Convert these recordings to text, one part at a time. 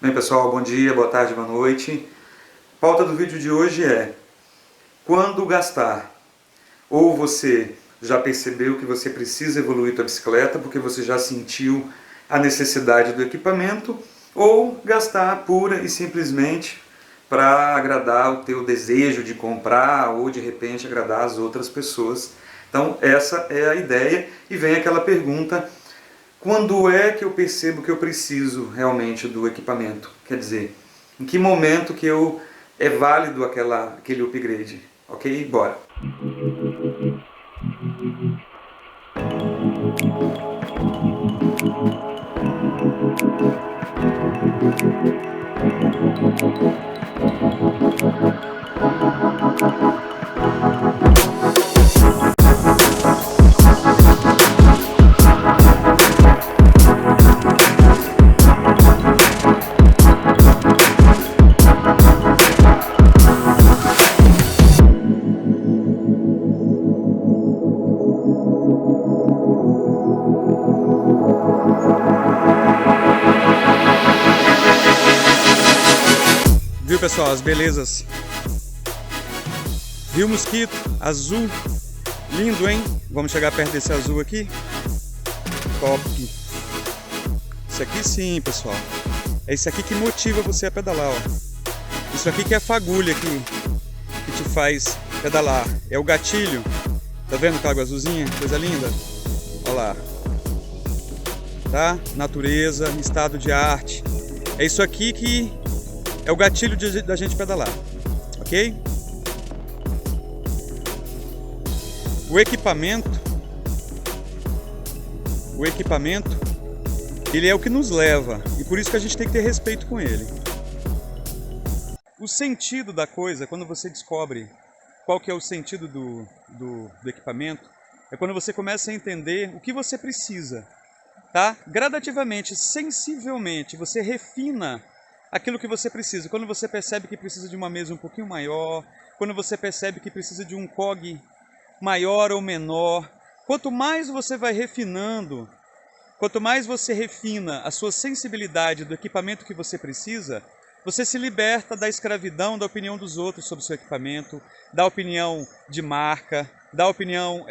Bem pessoal, bom dia, boa tarde, boa noite. A pauta do vídeo de hoje é: quando gastar? Ou você já percebeu que você precisa evoluir sua bicicleta porque você já sentiu a necessidade do equipamento, ou gastar pura e simplesmente para agradar o teu desejo de comprar ou de repente agradar as outras pessoas. Então essa é a ideia e vem aquela pergunta: quando é que eu percebo que eu preciso realmente do equipamento? Quer dizer, em que momento que é válido aquele upgrade? Ok? Bora! Viu, pessoal, as belezas? Viu o mosquito azul? Lindo, hein? Vamos chegar perto desse azul aqui. Top! Isso aqui sim, pessoal. É isso aqui que motiva você a pedalar, ó. Isso aqui que é a fagulha que te faz pedalar. É o gatilho. Tá vendo aquela água azulzinha? Coisa linda. Olha lá. Tá? Natureza, estado de arte. É isso aqui que é o gatilho da gente pedalar, ok? O equipamento, ele é o que nos leva, e por isso que a gente tem que ter respeito com ele. O sentido da coisa, quando você descobre qual que é o sentido do equipamento, é quando você começa a entender o que você precisa, tá? Gradativamente, sensivelmente, você refina aquilo que você precisa. Quando você percebe que precisa de uma mesa um pouquinho maior, quando você percebe que precisa de um COG maior ou menor, quanto mais você vai refinando, quanto mais você refina a sua sensibilidade do equipamento que você precisa, você se liberta da escravidão da opinião dos outros sobre o seu equipamento, da opinião de marca, da opinião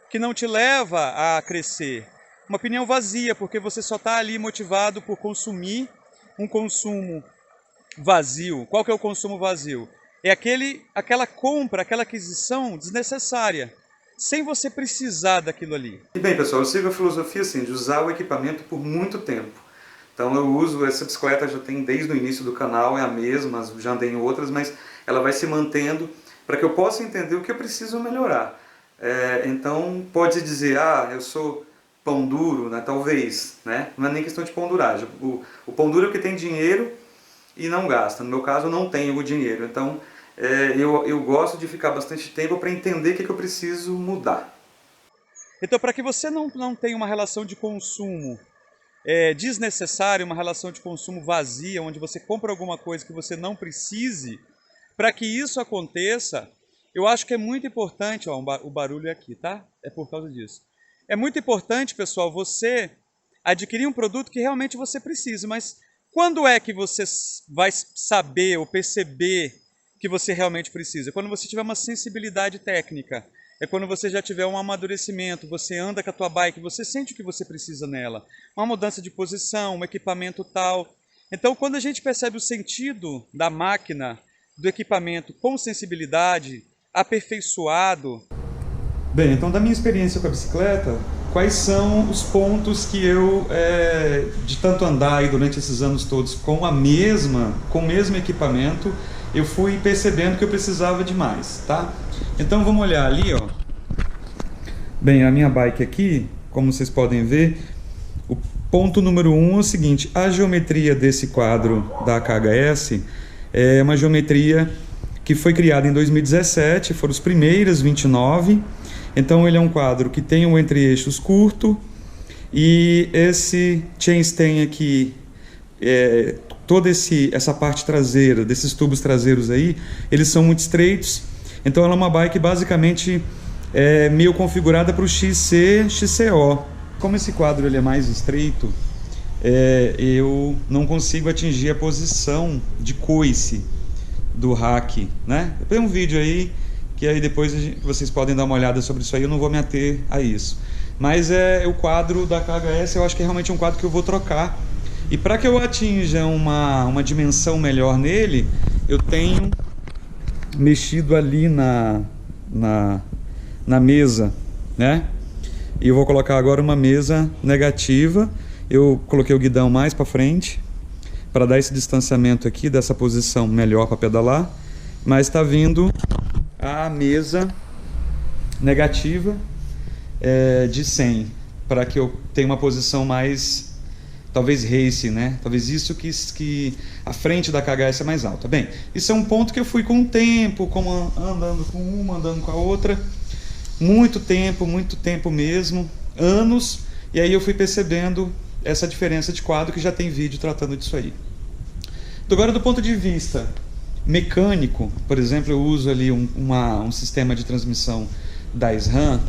que não te leva a crescer. Uma opinião vazia, porque você só está ali motivado por consumir um consumo vazio. Qual que é o consumo vazio? É aquela compra, aquela aquisição desnecessária, sem você precisar daquilo ali. E bem pessoal, eu sigo a filosofia assim, de usar o equipamento por muito tempo. Então eu uso essa bicicleta, já tem desde o início do canal, é a mesma, já andei em outras, mas ela vai se mantendo para que eu possa entender o que eu preciso melhorar. Então pode dizer, eu sou pão duro, né? Talvez, né? Não é nem questão de pão duragem. O pão duro é o que tem dinheiro e não gasta. No meu caso, eu não tenho o dinheiro. Então, eu gosto de ficar bastante tempo para entender o que eu preciso mudar. Então, para que você não tenha uma relação de consumo desnecessária, uma relação de consumo vazia, onde você compra alguma coisa que você não precise, para que isso aconteça, eu acho que é muito importante, ó, o barulho é aqui, tá? É por causa disso. É muito importante, pessoal, você adquirir um produto que realmente você precisa, mas quando é que você vai saber ou perceber que você realmente precisa? Quando você tiver uma sensibilidade técnica, é quando você já tiver um amadurecimento, você anda com a tua bike, você sente o que você precisa nela, uma mudança de posição, um equipamento tal. Então, quando a gente percebe o sentido da máquina, do equipamento com sensibilidade, aperfeiçoado. Bem, então da minha experiência com a bicicleta, quais são os pontos que eu, de tanto andar aí durante esses anos todos com o mesmo equipamento, eu fui percebendo que eu precisava de mais, tá? Então vamos olhar ali, ó. Bem, a minha bike aqui, como vocês podem ver, o ponto número 1 é o seguinte: a geometria desse quadro da KHS é uma geometria que foi criada em 2017, foram os primeiros 29. Então ele é um quadro que tem um entre-eixos curto e esse chainstem aqui, toda essa parte traseira, desses tubos traseiros aí, eles são muito estreitos. Então ela é uma bike basicamente meio configurada para o XC, XCO. Como esse quadro ele é mais estreito, eu não consigo atingir a posição de coice do rack, né? Tem um vídeo aí que aí depois vocês podem dar uma olhada sobre isso aí, eu não vou me ater a isso. Mas o quadro da KHS, eu acho que é realmente um quadro que eu vou trocar. E para que eu atinja uma dimensão melhor nele, eu tenho mexido ali na mesa, né? E eu vou colocar agora uma mesa negativa. Eu coloquei o guidão mais para frente para dar esse distanciamento aqui dessa posição melhor para pedalar, mas está vindo a mesa negativa de 100 para que eu tenha uma posição mais talvez race, né? Talvez isso que a frente da KHS é mais alta. Bem, isso é um ponto que eu fui com o tempo, como andando com uma, andando com a outra, muito tempo mesmo, anos, e aí eu fui percebendo essa diferença de quadro, que já tem vídeo tratando disso aí. Agora, do ponto de vista mecânico, por exemplo, eu uso ali um sistema de transmissão da SRAM,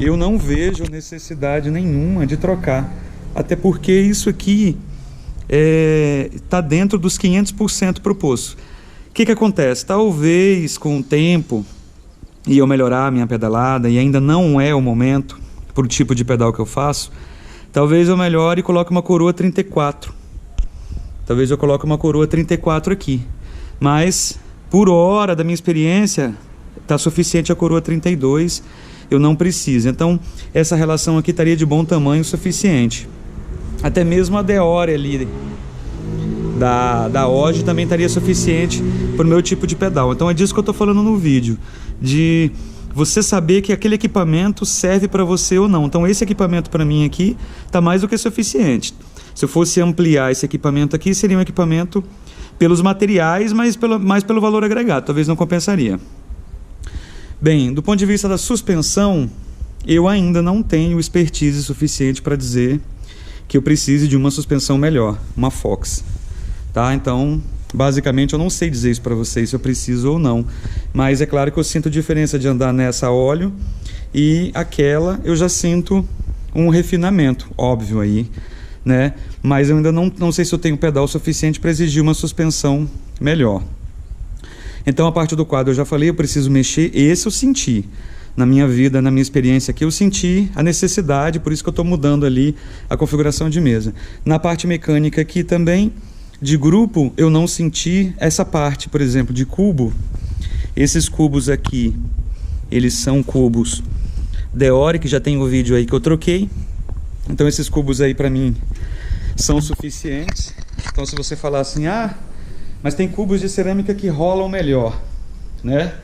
eu não vejo necessidade nenhuma de trocar, até porque isso aqui está dentro dos 500% proposto. O que acontece? Talvez com o tempo e eu melhorar a minha pedalada, e ainda não é o momento para o tipo de pedal que eu faço, talvez eu melhore e coloque uma coroa 34. Talvez eu coloque uma coroa 34 aqui. Mas, por hora da minha experiência, está suficiente a coroa 32. Eu não preciso. Então, essa relação aqui estaria de bom tamanho o suficiente. Até mesmo a Deore ali da Oge também estaria suficiente para o meu tipo de pedal. Então, é disso que eu estou falando no vídeo. De você saber que aquele equipamento serve para você ou não. Então esse equipamento para mim aqui está mais do que suficiente. Se eu fosse ampliar esse equipamento aqui, seria um equipamento pelos materiais, mas mais pelo valor agregado. Talvez não compensaria. Bem, do ponto de vista da suspensão, eu ainda não tenho expertise suficiente para dizer que eu precise de uma suspensão melhor, uma Fox. Tá? Então, basicamente, eu não sei dizer isso para vocês, se eu preciso ou não. Mas é claro que eu sinto diferença de andar nessa a óleo e aquela eu já sinto um refinamento, óbvio aí, né? Mas eu ainda não sei se eu tenho pedal suficiente para exigir uma suspensão melhor. Então, a parte do quadro eu já falei, eu preciso mexer. Esse eu senti na minha vida, na minha experiência aqui, eu senti a necessidade, por isso que eu estou mudando ali a configuração de mesa. Na parte mecânica aqui também, de grupo, eu não senti essa parte, por exemplo, de cubo. Esses cubos aqui, eles são cubos Deore, que já tem o vídeo aí que eu troquei. Então esses cubos aí para mim são suficientes. Então se você falar assim, mas tem cubos de cerâmica que rolam melhor, né?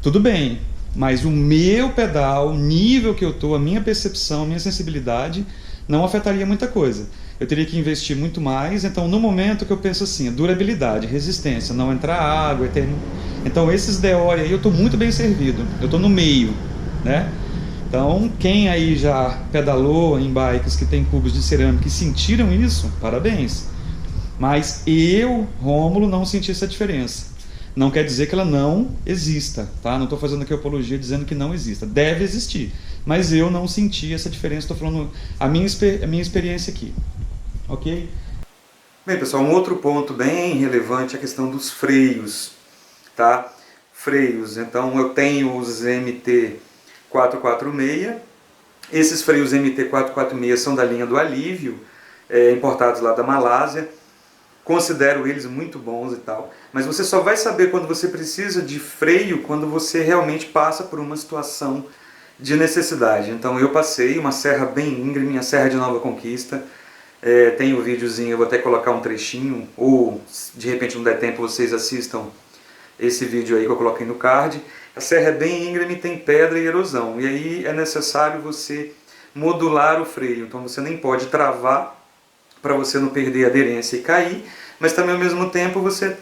Tudo bem, mas o meu pedal, o nível que eu tô, a minha percepção, a minha sensibilidade não afetaria muita coisa. Eu teria que investir muito mais. Então no momento que eu penso assim, durabilidade, resistência, não entrar água, então esses Deore aí eu tô muito bem servido. Eu tô no meio, né? Então quem aí já pedalou em bikes que tem cubos de cerâmica e sentiram isso, parabéns. Mas eu, Rômulo, não senti essa diferença. Não quer dizer que ela não exista, tá? Não estou fazendo aqui apologia dizendo que não exista. Deve existir. Mas eu não senti essa diferença. Estou falando a minha experiência aqui. Ok? Bem, pessoal, um outro ponto bem relevante é a questão dos freios, tá? Freios. Então eu tenho os MT446. Esses freios MT446 são da linha do Alívio, importados lá da Malásia. Considero eles muito bons e tal, mas você só vai saber quando você precisa de freio quando você realmente passa por uma situação de necessidade. Então eu passei uma serra bem íngreme, a Serra de Nova Conquista, tem um videozinho, eu vou até colocar um trechinho, ou de repente não der tempo vocês assistam esse vídeo aí que eu coloquei no card. A serra é bem íngreme, tem pedra e erosão, e aí é necessário você modular o freio, então você nem pode travar para você não perder a aderência e cair, mas também ao mesmo tempo você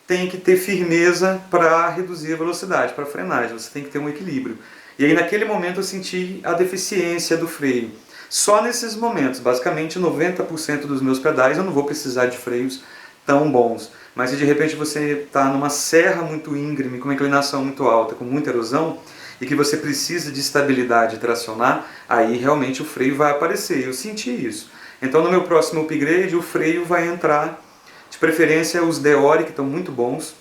tem que ter firmeza para reduzir a velocidade, para a frenagem, você tem que ter um equilíbrio. E aí naquele momento eu senti a deficiência do freio. Só nesses momentos, basicamente 90% dos meus pedais eu não vou precisar de freios tão bons. Mas se de repente você está numa serra muito íngreme, com uma inclinação muito alta, com muita erosão, e que você precisa de estabilidade tracionar, aí realmente o freio vai aparecer. Eu senti isso. Então no meu próximo upgrade o freio vai entrar, de preferência os Deore, que estão muito bons,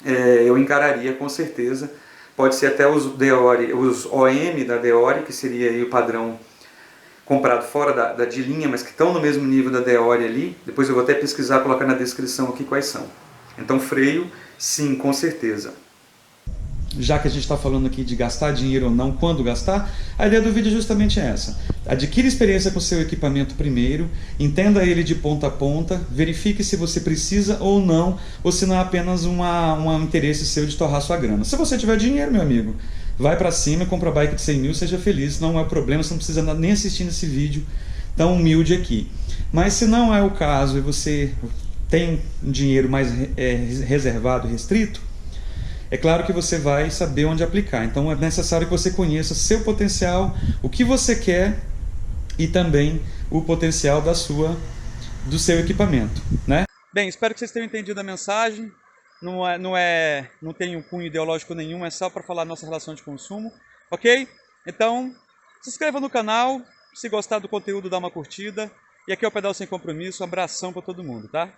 eu encararia com certeza. Pode ser até os Deore, os OM da Deore, que seria aí o padrão comprado fora da de linha, mas que estão no mesmo nível da Deore ali. Depois eu vou até pesquisar, colocar na descrição aqui quais são. Então freio, sim, com certeza. Já que a gente está falando aqui de gastar dinheiro ou não, quando gastar, a ideia do vídeo é justamente essa. Adquira experiência com o seu equipamento primeiro, entenda ele de ponta a ponta, verifique se você precisa ou não, ou se não é apenas um interesse seu de torrar sua grana. Se você tiver dinheiro, meu amigo, vai para cima, compra a bike de 100 mil, seja feliz, não é problema, você não precisa nem assistir esse vídeo tão humilde aqui. Mas se não é o caso e você tem um dinheiro mais reservado, restrito, é claro que você vai saber onde aplicar. Então é necessário que você conheça seu potencial, o que você quer e também o potencial do seu equipamento, né? Bem, espero que vocês tenham entendido a mensagem. Não tem um cunho ideológico nenhum, é só para falar nossa relação de consumo, ok? Então, se inscreva no canal, se gostar do conteúdo, dá uma curtida. E aqui é o Pedal Sem Compromisso, um abração para todo mundo, tá?